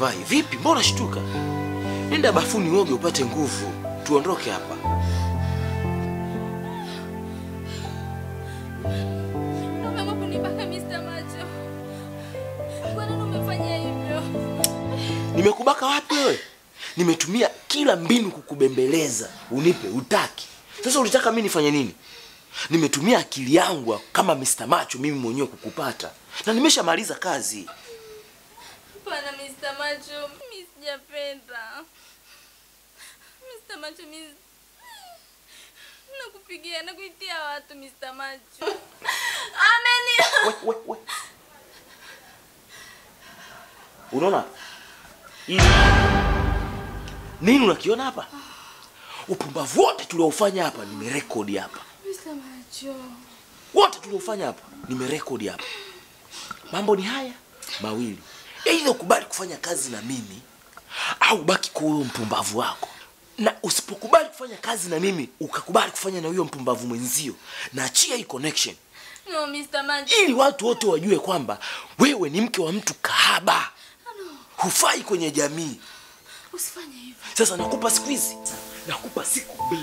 uvai. Vipi? Mbona shtuka? Nenda bafuni uoge upate nguvu. Tuondoke hapa. Mama kunibaka Mr. Macho. Kwa nini umefanya hivyo? Nimekubaka wapi wewe? Nimetumia kila mbinu kukubembeleza. Unipe, utaki. Sasa ulitaka mimi nifanye nini? Nimetumia akili yangu kama Mr. Macho mimi mwenyewe kukupata. Na nimeshamaliza kazi. Hapana Mr. Macho, mimi sijapenda. Mr. Macho, mimi nakupigia na kuitia watu Mr. Macho. Ameni. We. Unaona? Nini unakiona hapa? Upumbavu wote tuliofanya hapa nimerekodi hapa. Mr. Macho. Wote tuliofanya hapa nimerekodi hapa. Mambo ni haya mawili. Either ukubali kufanya kazi na mimi au baki kwa huyo mpumbavu wako. Na usipokubali kufanya kazi na mimi, ukakubali kufanya na huyo mpumbavu mwenzio, na achia hii connection. No Mr. Macho. Ili watu wote wajue kwamba wewe ni mke wa mtu kahaba. Hufai kwenye jamii. Usifanye hivyo. Sasa nakupa siku hizi. Nakupa siku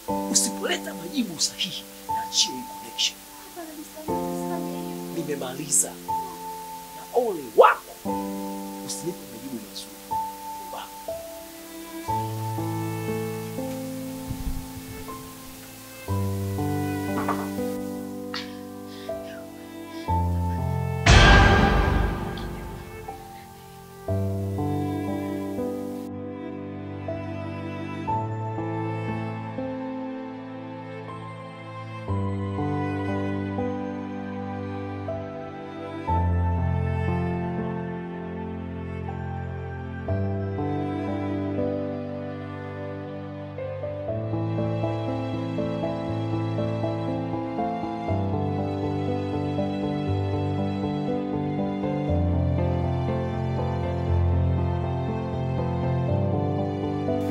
2. Usipoleta majibu sahihi, achia hii connection. Hapana Mr. Macho, usifanye hivyo. Nimemaliza. Na ole wako. Usinipe majibu mazuri.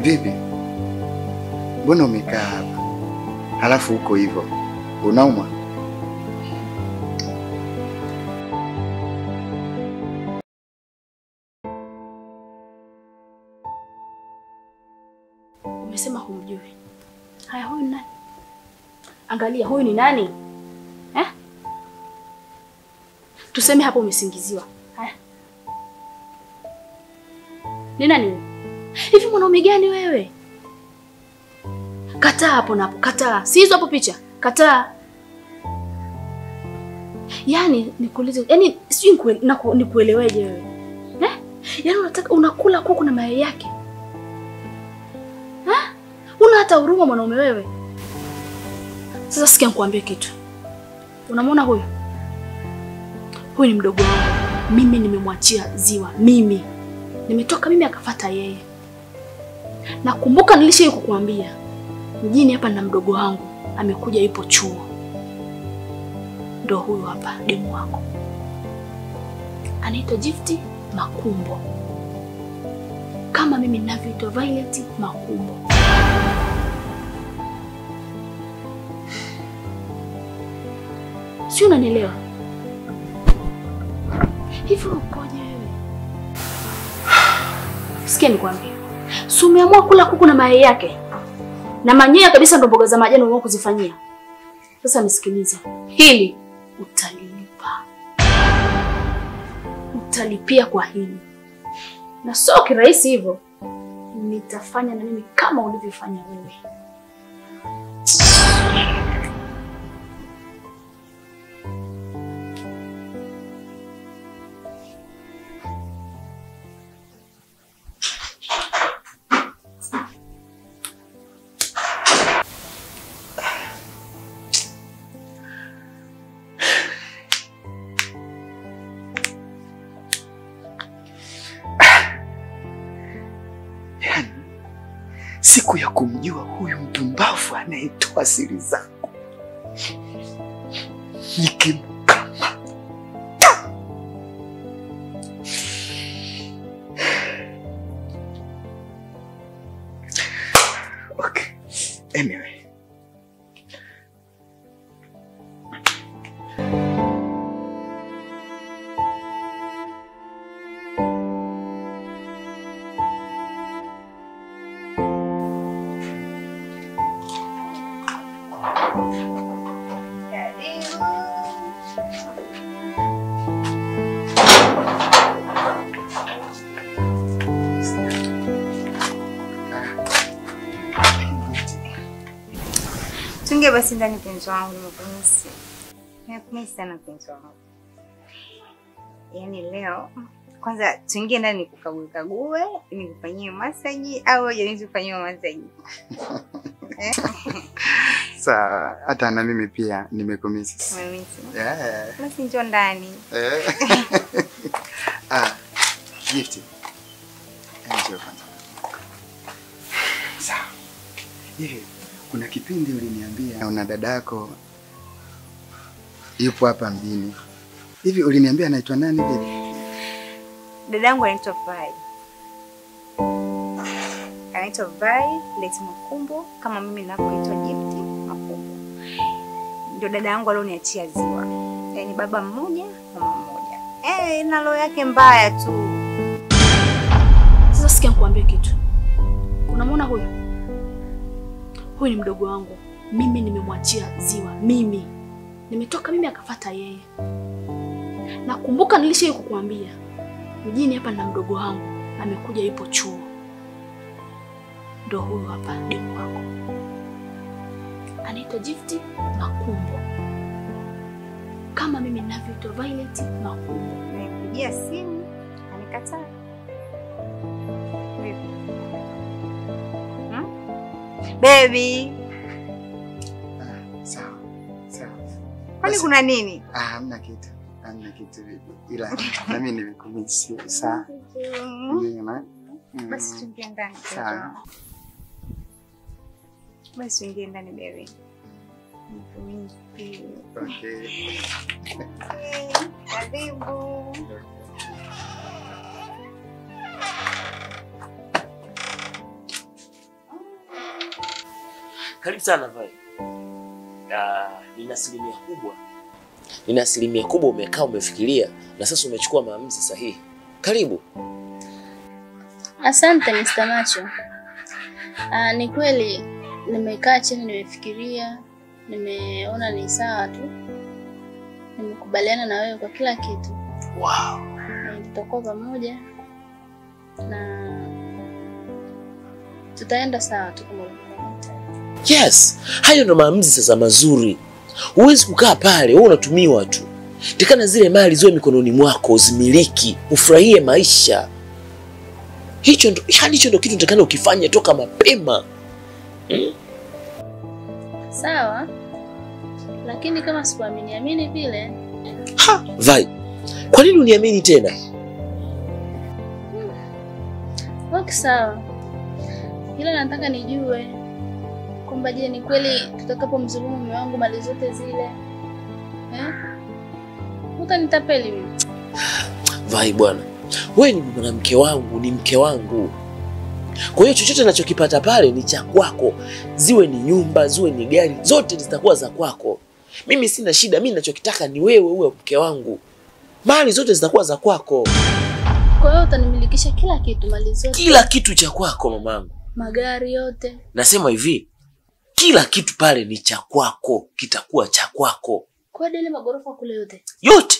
Vipi? Mbona umekaa hapa? Halafu uko hivyo. Unaumwa? Umesema humjui. Haya, huyu ni nani? Angalia, huyu ni nani? Tuseme hapo umesingiziwa. Haya. Ni nani wewe? Hivi mwanaume gani wewe? Kataa hapo napo, kataa. Si hizo hapo picha. Kataa. Yaani nikuulize, yaani sijui nikueleweje wewe. Yaani unataka unakula kuku na mayai yake? Una hata huruma mwanaume wewe. Sasa sikia nikwambie kitu. Unamwona huyu? Huyu ni mdogo wangu. Mimi nimemwachia ziwa. Mimi nimetoka mimi akafuata yeye. Nakumbuka nilishaye kukuambia. Mjini hapa na mdogo wangu amekuja yupo chuo. Ndio huyu hapa demu wako. Anaitwa Gifty Makumbo. Kama mimi ninavyoitwa Violet Makumbo. Si unanielewa? Hivi ukoje wewe? Sikia nikwambie. Si umeamua kula kuku na mayai yake? Na manyoya kabisa ndo mboga za majani umeamua kuzifanyia. Sasa nisikilize. Hili utalilipa. Utalipia kwa hili. Na sio kirahisi hivyo. Nitafanya na mimi kama ulivyofanya wewe. Siku ya kumjua huyu mpumbavu anayetoa siri zangu. Nikimkama. Okay. Anyway. basi ndani penzi wangu, nimekumisi. Nimekumisi sana penzi wangu. Yaani leo kwanza tuingie ndani nikukague, nikufanyie massage au je nikufanyie massage? Sawa, hata na mimi pia nimekumisi. Umemisi? Yeah. Basi njoo ndani. Gift. Njoo kwanza. Sawa. Kuna kipindi uliniambia una dadako yupo hapa mjini. Hivi uliniambia anaitwa nani bibi? Dadangu anaitwa Vai. Anaitwa Vai Leti Makumbo, kama mimi ninapoitwa Gift Makumbo. Ndio dadangu alioniachia ziwa. Yaani baba mmoja, mama mmoja. Na roho yake mbaya tu. Sasa sikia nikwambie kitu. Unamwona huyu? Huyu ni mdogo wangu. Mimi nimemwachia ziwa. Mimi. Nimetoka mimi akafuata yeye. Nakumbuka nilishawahi kukuambia. Mjini hapa na mdogo wangu amekuja yupo chuo. Ndio huyu hapa demu wako. Anaitwa Gift Makumbo. Kama mimi ninavyoitwa Violet Makumbo. Nimepigia simu, anikataa. Baby. Sawa. Kwani kuna nini? Hamna kitu. Hamna kitu bibi. Ila na mimi nimekumisi. Sawa. Basi tuingie ndani. Sawa. Basi tuingie ndani baby. Okay. Karibu. Karibu sana Vai. Nina asilimia kubwa umekaa umefikiria na sasa umechukua maamuzi sahihi. Karibu. Asante Mr. Macho. Ni kweli nimekaa chini nimefikiria, nimeona ni sawa tu. Nimekubaliana na wewe kwa kila kitu. Wow. Tutakuwa pamoja na tutaenda sawa tu kama Yes, hayo ndo maamuzi sasa mazuri. Huwezi kukaa pale wewe unatumiwa tu. Tikana zile mali ziwe mikononi mwako, uzimiliki, ufurahie maisha. Hicho ndo kitu nitakana ukifanya toka mapema. Sawa. Lakini kama sikuamini vile. Vai. Kwa nini uniamini tena? Okay, sawa. Ila nataka nijue kwamba je, ni kweli tutakapomdhulumu mume wangu mali zote zile? Utanitapeli mimi? Vai bwana. Wewe ni mwanamke wangu, ni mke wangu. Kwa hiyo chochote ninachokipata pale ni cha kwako. Ziwe ni nyumba, ziwe ni gari, zote zitakuwa za kwako. Mimi sina shida, mimi ninachokitaka ni wewe uwe mke wangu. Mali zote zitakuwa za kwako. Kwa hiyo utanimilikisha kila kitu, mali zote? Kila kitu cha kwako mamangu. Magari yote? Nasema hivi, kila kitu pale ni cha kwako, kitakuwa cha kwako. Kwa ile magorofa kule yote? Yote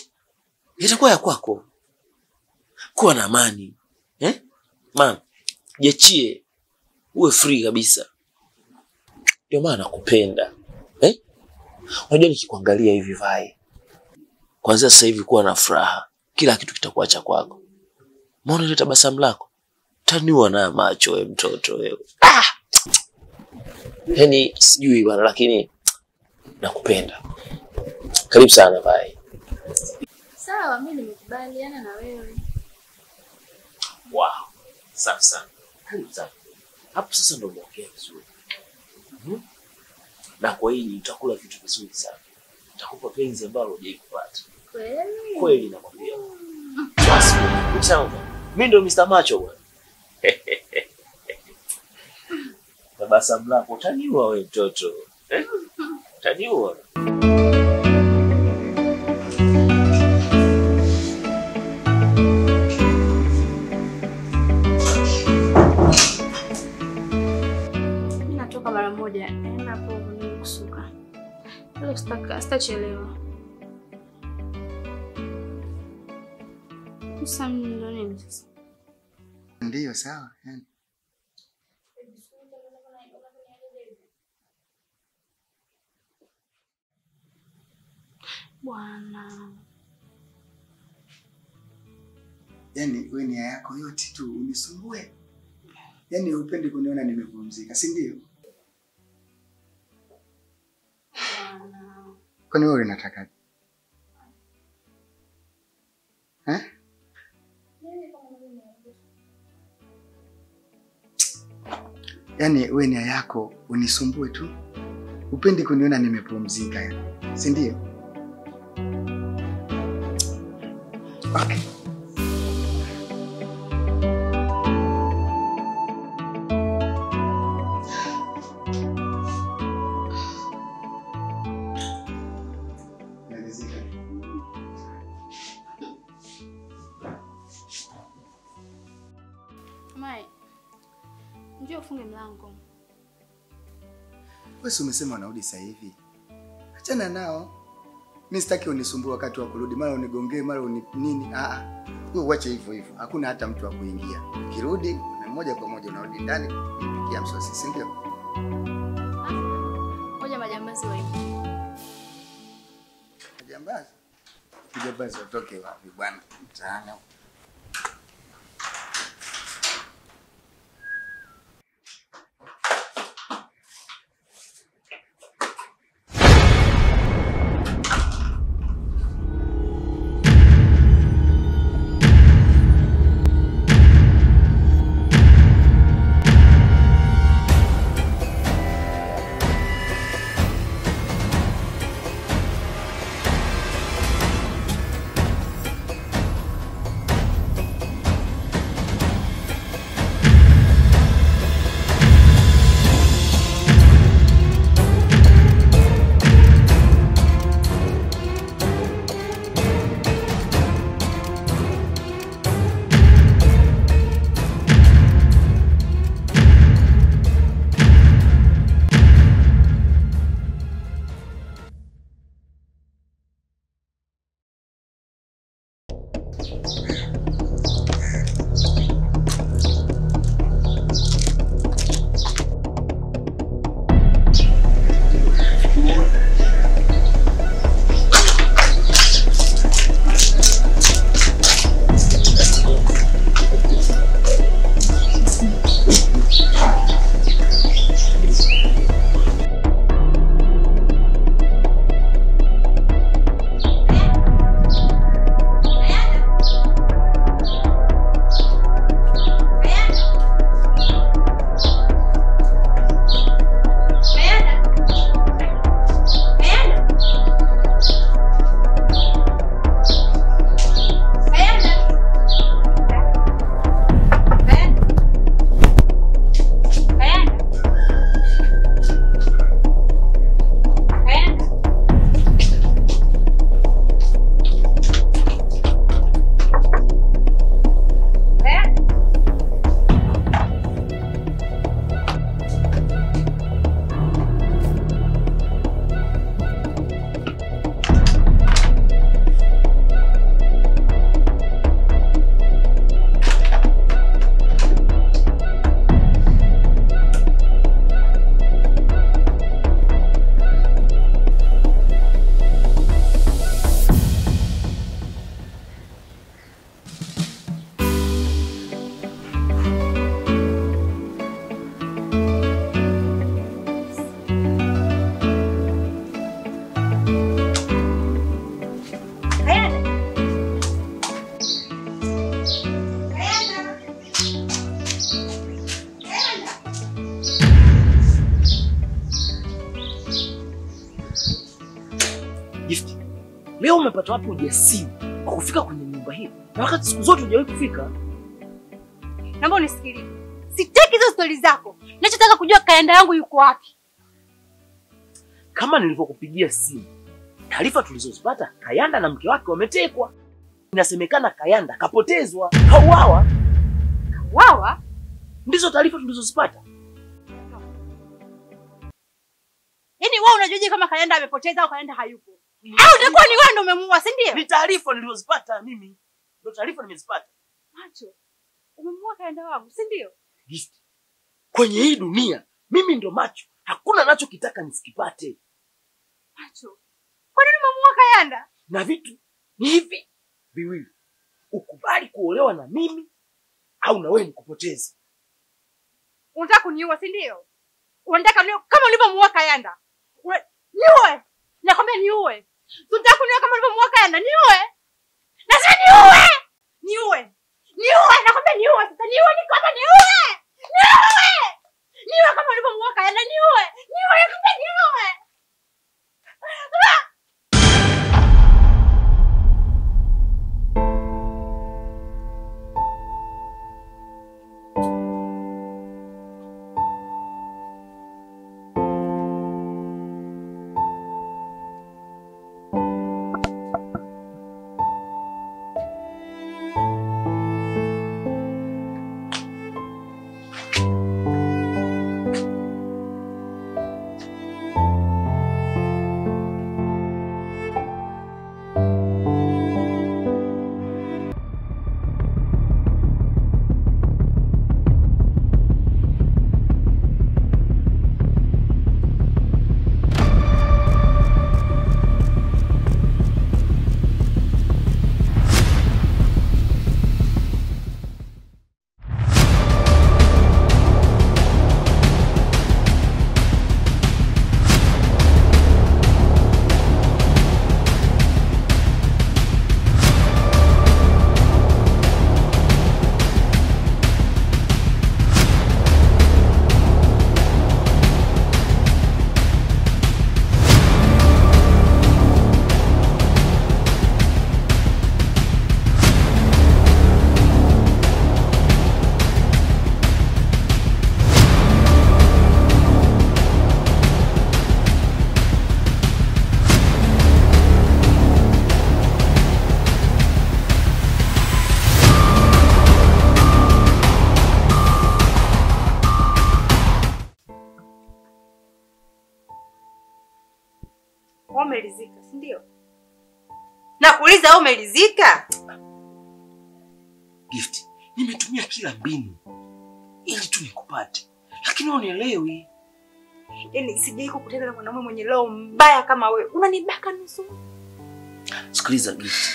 itakuwa ya kwako. Kuwa na amani. Mama, jiachie. Uwe free kabisa. Ndio maana nakupenda. Unajua nikikuangalia hivi Vai. Kwanza sasa hivi kuwa na furaha. Kila kitu kitakuwa cha kwako. Mbona ile tabasamu lako? Taniwa na macho wewe mtoto wewe. Yaani sijui bwana lakini nakupenda. Karibu sana Vai. Sawa, mimi nimekubaliana na wewe. Wow. Safi sana. Karibu sana. Hapo sasa ndo umeongea vizuri. Na kwa hii utakula vitu vizuri sana. Nitakupa penzi ambalo hujawahi kupata. Kweli? Kweli nakwambia. Basi, sawa. Mimi ndo Mr. Macho bwana. Tabasamu lako utaniua wewe mtoto. Utaniua. Mimi natoka mara moja hapo ni kusuka. Leo sitachelewa. Sasa ndo nini sasa? Ndio sawa. Bwana. Yaani wewe nia yako yote tu unisumbue. Yaani upendi kuniona nimepumzika, si ndio? Bwana. Kwani wewe unataka? Yaani wewe nia yako unisumbue tu. Upendi kuniona nimepumzika yani. Si ndio? Okay. Mai. Njoo ufunge mlango. Wewe umesema unarudi sasa hivi. Achana nao. Mimi sitaki unisumbue wakati wa kurudi, mara unigongee, mara nini. Wewe uache hivyo hivyo. Hakuna hata mtu wa kuingia. Ukirudi na moja kwa moja unarudi ndani kupikia msosi, si ndio? Ngoja majambazi waingie. Majambazi? Majambazi watoke wapi bwana? Mtaani. Gift, leo umepata wapi ujasiri wa kufika kwenye nyumba hii? Na wakati siku zote hujawahi kufika. Naomba unisikilize. Sitaki hizo stories zako. Ninachotaka kujua Kayanda yangu yuko wapi. Kama nilivyokupigia simu, taarifa tulizozipata Kayanda na mke wake wametekwa. Inasemekana Kayanda kapotezwa, kauawa. Wawa? Ndizo taarifa tulizozipata. Yaani wewe unajuaje kama Kayanda amepoteza au Kayanda hayupo? Au utakuwa ni wewe ndio umemuua, si ndio? Ni taarifa nilizozipata mimi. Ndio taarifa nimezipata. Macho. Umemuua Kayanda wangu, si ndio? Gift, kwenye hii dunia mimi ndo macho. Hakuna nachokitaka nisikipate. Macho. Kwa nini umemuua Kayanda? Na vitu ni hivi viwili. Ukubali kuolewa na mimi au na wewe nikupoteze. Unataka kuniua, si ndio? Unataka niue kama ulivyomuua Kayanda. Niue. Nakwambia niue. Unataka kuniua kama ulivyomuua Kayanda, niue. Nasema niue. Niue. Niue, nakwambia niue. Sasa niue, niko hapa niue. Niue. Niue kama ulivyomuua Kayanda, niue. Niue, nakwambia niue. Umelizika, si ndio? Nakuuliza umelizika? Gift, nimetumia kila mbinu ili tu nikupate. Lakini unielewi. Yaani sijai kukutana na mwanaume mwenye roho mbaya kama wewe. Unanibaka nusu. Sikiliza Gift.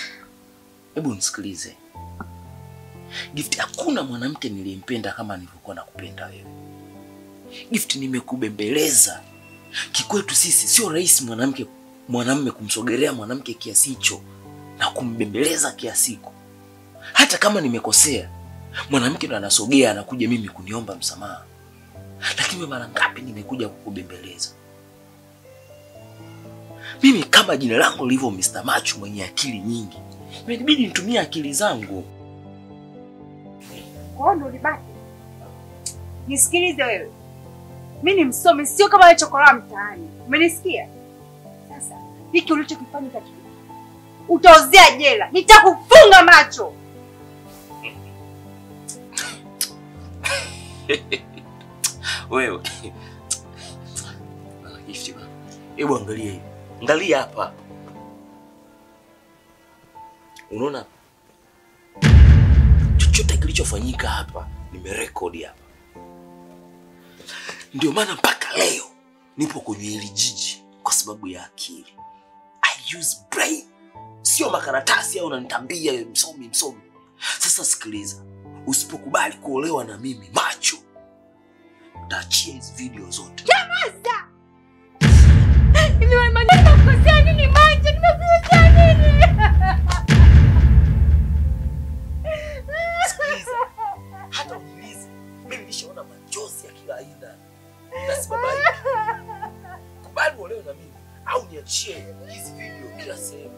Hebu nisikilize. Gift, hakuna mwanamke niliyempenda kama nilivyokuwa nakupenda wewe. Gift, nimekubembeleza. Kikwetu sisi sio rahisi mwanamume kumsogelea mwanamke kiasi hicho na kumbembeleza kiasi hicho. Hata kama nimekosea, mwanamke ndo anasogea anakuja mimi kuniomba msamaha. Lakini mara ngapi nimekuja kukubembeleza? Mimi kama jina langu lilivyo Mr. Machu mwenye akili nyingi, imebidi nitumie akili zangu. Kwa ndo libaki. Nisikilize wewe. Mimi ni msomi, sio kama wewe chokola mtaani. Umenisikia? Sasa, hiki ulichokifanya katika utaozea jela. Nitakufunga macho. Wewe. Gift. Hebu angalia hivi. Angalia hapa. Unaona? Chochote kilichofanyika hapa nimerekodi hapa. Ndio maana mpaka leo nipo kwenye hili jiji kwa sababu ya akili. I use brain. Sio makaratasi au unanitambia msomi. Sasa sikiliza. Usipokubali kuolewa na mimi Macho, utaachia hizo video zote. Nyamaza! Nimemaliza kukosea nini Macho? Nimekosea nini? Sikiliza. Hata uliza. Mimi nishaona machozi ya kila aina. Nasimama hivi. Kubali uolewe na mimi au niachie hizi video kila sehemu.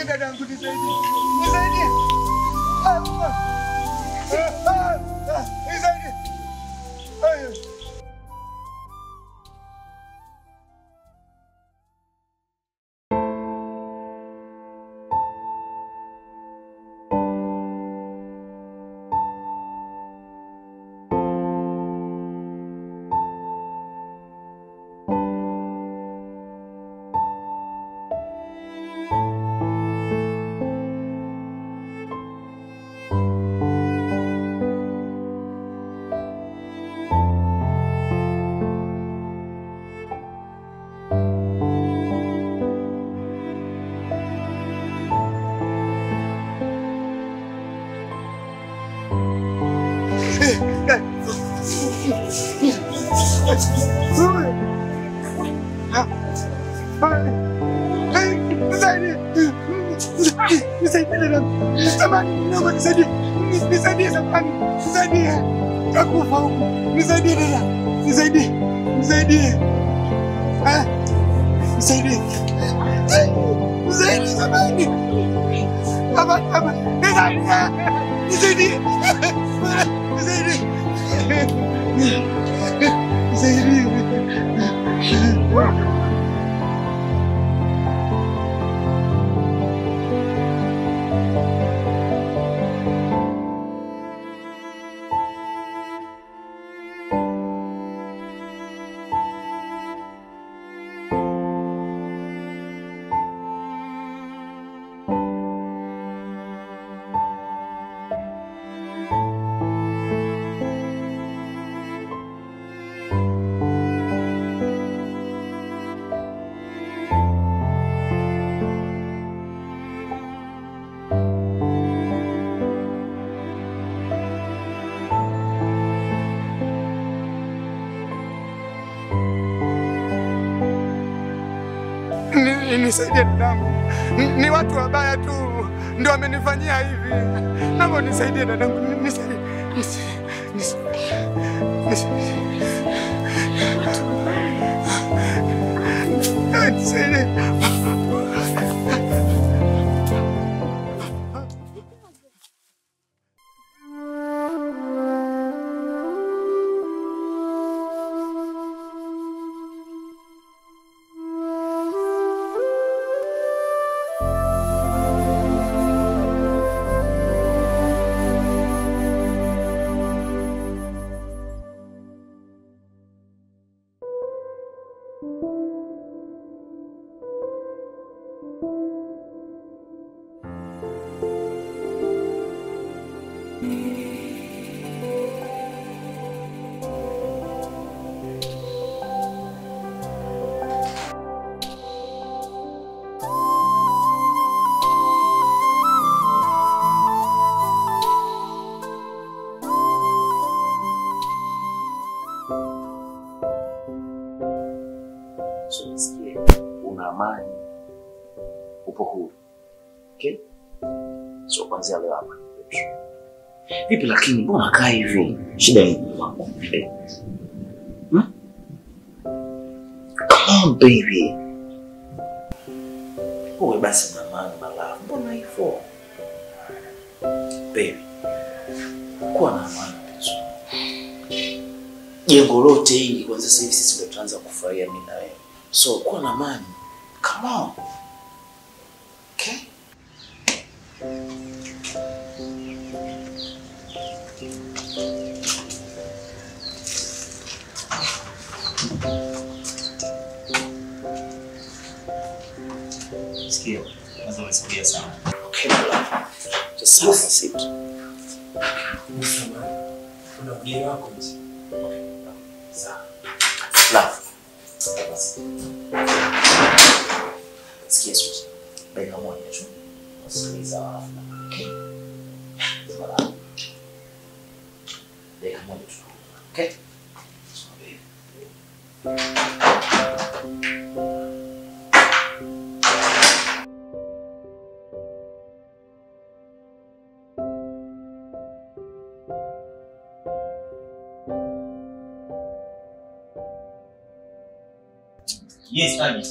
dadangu, nisaidie. Nisaidie. Nisaidie. Nisaidie dadangu. Ni watu wabaya tu ndio wamenifanyia hivi. Naomba nisaidie dadangu. Nisaidie. Una amani, upo huru. Okay? So kwanza leo hapa. Vipi lakini mbona kaa hivi? Shida ni nini? Come on baby. Uwe basi na amani na love. Mbona hivyo? Baby. Kuwa na amani. Jengo lote hili kwanza sasa hivi sisi ndio tuanza kufurahia mimi na wewe. So kuwa na amani. Come on. Okay? Sikia, kwanza umesikia sana. Okay, my love. Just have a seat. Kuna mgeni wako mzee. Sawa. Love. Sikia Susan. Dakika moja tu. Wasikiliza halafu. Okay? Sawa. Dakika moja tu. Okay? So baby. Yes, Annie.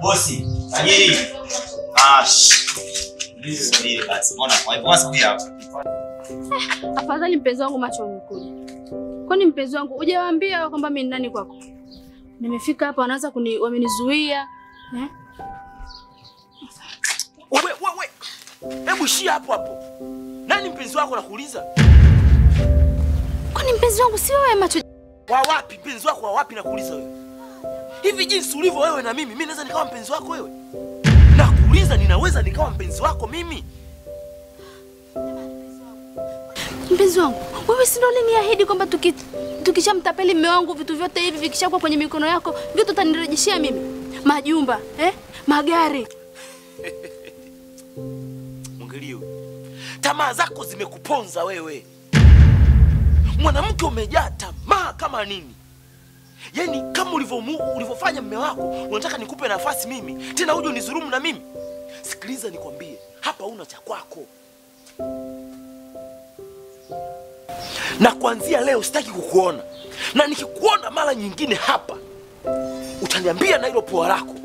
Bosi, tajiri. Subiri basi. Mbona kwa hivyo wasikia hapa? Afadhali mpenzi wangu macho umekuja. Kwani mpenzi wangu hujawaambia kwamba mimi ni nani kwako? Nimefika hapa wanaanza wamenizuia. Wewe. Hebu shia hapo. Nani mpenzi wako nakuuliza? Kwani mpenzi wangu si wewe macho? Wa wapi mpenzi wako wa wapi nakuuliza wewe? Hivi jinsi ulivyo wewe na mimi naweza nikawa mpenzi wako wewe? Nakuuliza ninaweza nikawa mpenzi wako mimi? Mpenzi wangu, wewe si ndio uliniahidi kwamba tukishamtapeli mume wangu vitu vyote hivi vikishakuwa kwenye mikono yako, vitu utanirejeshia mimi? Majumba, magari. Mungelio. Tamaa zako zimekuponza wewe. Mwanamke umejaa tamaa kama nini? Yaani kama ulivyofanya mume wako, unataka nikupe nafasi mimi, tena uje unizulumu na mimi? Sikiliza nikwambie, hapa una cha kwako. Na kuanzia leo sitaki kukuona. Na nikikuona mara nyingine hapa, utaniambia na hilo pua lako.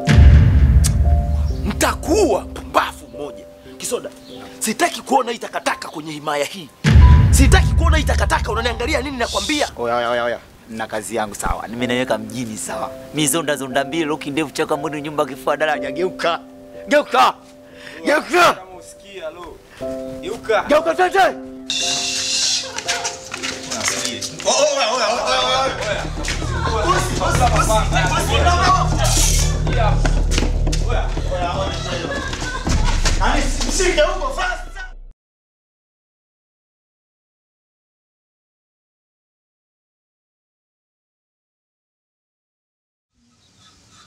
Nitakuua pumbafu mmoja. Kisoda, sitaki kuona hii takataka kwenye himaya hii. Sitaki kuona hii takataka. Unaniangalia nini nakwambia? Oya. Na kazi yangu sawa. Nimeweka mjini sawa. Mizonda mbili loki ndevu chaka mboni nyumba kifua daraja. Geuka. Kama usikia lo. Geuka tete.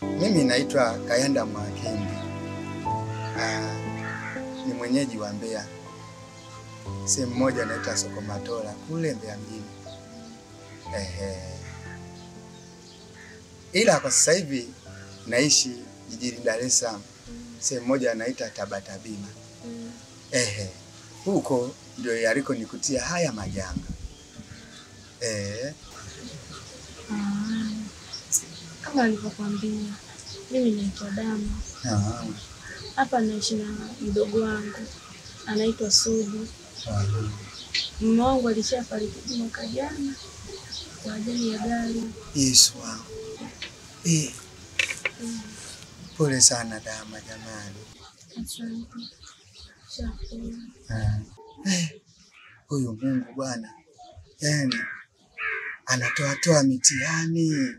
Mimi naitwa Kayanda Mwakembe. Ni mwenyeji wa Mbeya. Sehemu moja naitwa Soko Matola kule Mbeya mjini. Ila kwa sasa hivi naishi jijini Dar es Salaam. Sehemu moja naita Tabata Bima. Huko ndio yaliko nikutia haya majanga. Kama nilivyokuambia, mimi naitwa Dama. Hapa naishi na mdogo wangu. Anaitwa Sudi. Mume wangu alishafariki mwaka jana kwa ajali ya gari. Yesu wangu. Pole sana Dama jamani. Asante. Shukuru. Huyu Mungu Bwana. Yaani anatoa mitihani.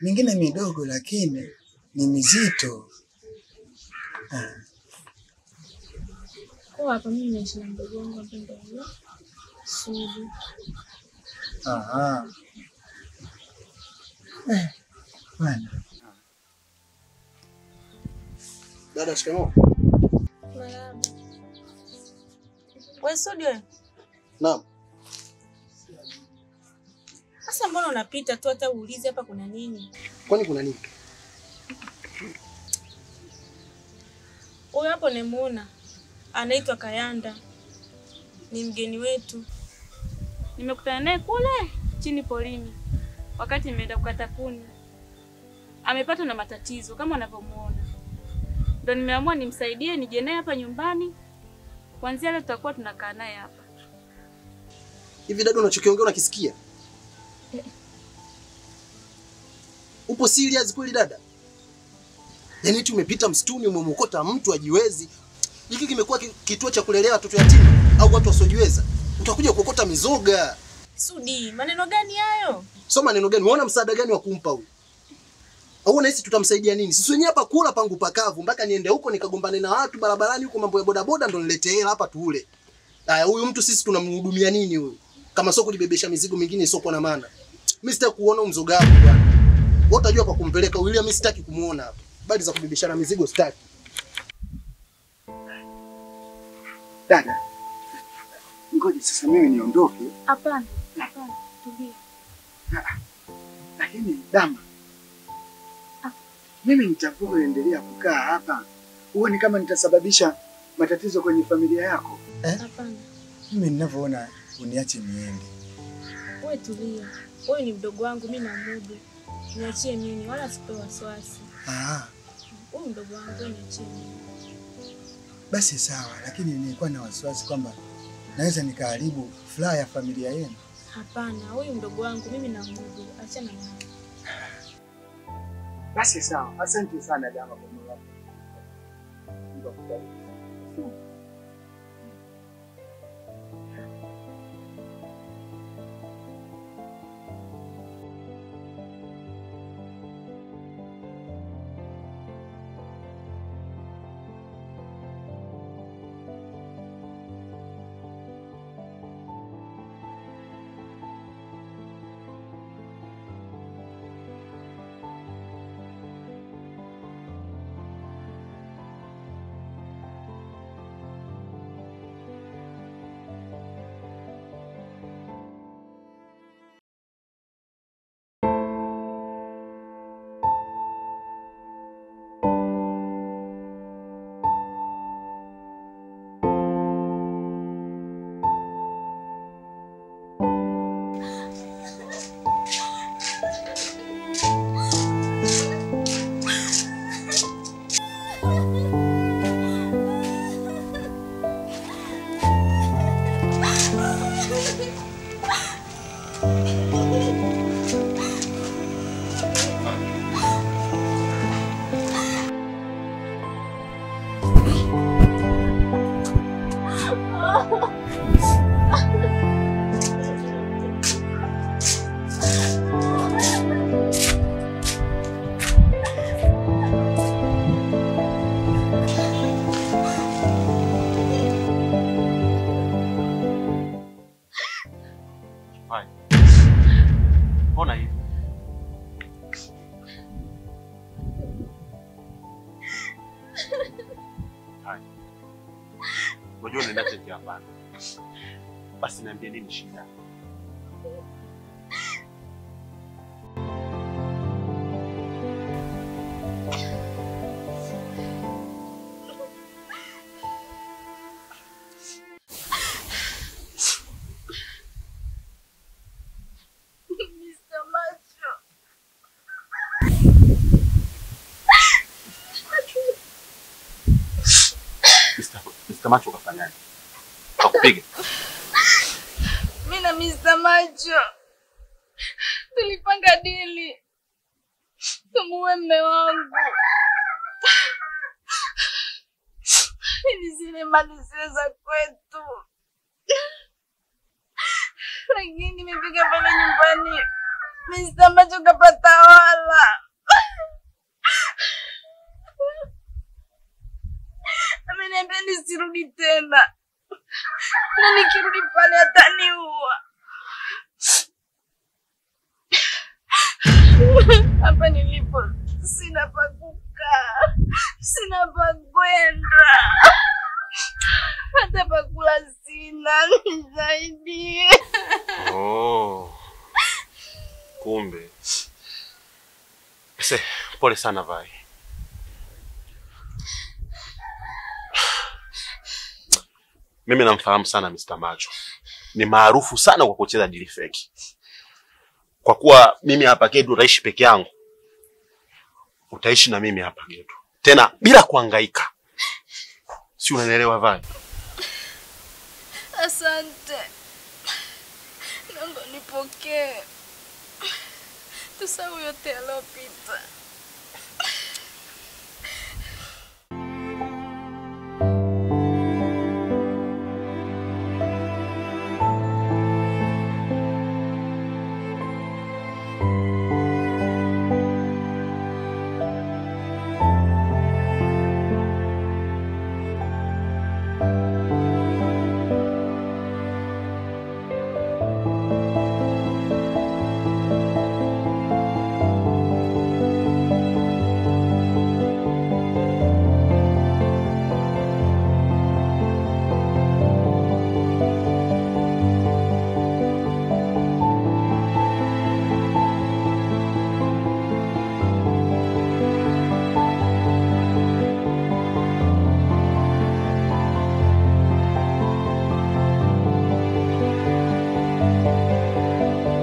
Mingine midogo lakini ni mizito. Kwa hapa mimi naishi na mdogo wangu mpenda huyo Sudi. Bwana. Dada, shikamoo. Marahaba. Wewe Sudi wewe? Naam. Sasa mbona unapita tu hata uulize hapa kuna nini? Kwani kuna nini? Huyo hapo nimemuona. Anaitwa Kayanda. Ni mgeni wetu. Nimekutana naye kule chini polini wakati nimeenda kukata kuni. Amepatwa na matatizo kama unavyomuona. Ndio nimeamua nimsaidie nije naye hapa nyumbani. Kuanzia leo tutakuwa tunakaa naye hapa. Hivi dada, unachokiongea unakisikia? Upo serious kweli dada? Yaani tu umepita msituni umemokota mtu ajiwezi. Hiki kimekuwa kituo cha kulelea watoto yatima au watu wasiojiweza. Utakuja kuokota mizoga. Sudi, maneno gani hayo? So maneno gani? Unaona msaada gani wa kumpa huyu? Au unahisi tutamsaidia nini? Sisi wenyewe hapa kula pangu pakavu mpaka niende huko nikagombane na watu barabarani huko mambo ya bodaboda ndo niletee hela hapa tuule. Haya, huyu mtu sisi tunamhudumia nini huyu? Kama sio kulibebesha mizigo mingine isiyokuwa na maana. Mimi sitaki kuona mzoga wako bwana. Wewe utajua kwa kumpeleka William, mimi sitaki kumuona hapa. Bali za kubebeshana mizigo sitaki. Dada. Ngoja sasa mimi niondoke. Hapana. Tulia. Lakini Dama. Mimi nitakapoendelea kukaa hapa, uone kama nitasababisha matatizo kwenye familia yako. Hapana. Mimi ninavyoona uniache niende. Wewe tulia. Wewe ni mdogo wangu, mimi namudu. Niachie mimi wala sipewe wasiwasi. Huyu mdogo wangu ni chini. Basi sawa, lakini nilikuwa na wasiwasi kwamba naweza nikaharibu furaha ya familia yenu. Hapana, huyu mdogo wangu mimi namudu. Achana naye. Basi sawa. Asante sana dama kwa moyo wako. Mungu akubariki. Mbona hivi? Hai. Unajua ninachokia hapa. Basi niambie nini shida? Mr. Macho kafanyaje? Hakupiga? Mimi na Mr. Macho tulipanga dili tumuue mume wangu ili zile mali ziwe za kwetu, lakini nimefika pale nyumbani Mr. Macho kapata wala. Ameniambia nisirudi tena, na nikirudi pale ataniua. Hapa nilipo sina pa kukaa, sina pa kwenda, hata pa kula sina. Nisaidie. Oh. Kumbe. Pole sana Vai. Mimi namfahamu sana Mr. Macho. Ni maarufu sana kwa kucheza dili feki. Kwa kuwa mimi hapa Gedo naishi peke yangu, utaishi na mimi hapa Gedo. Tena bila kuhangaika. Si unanielewa Vai? Asante. Naomba nipokee. Tusahau yote yaliyopita.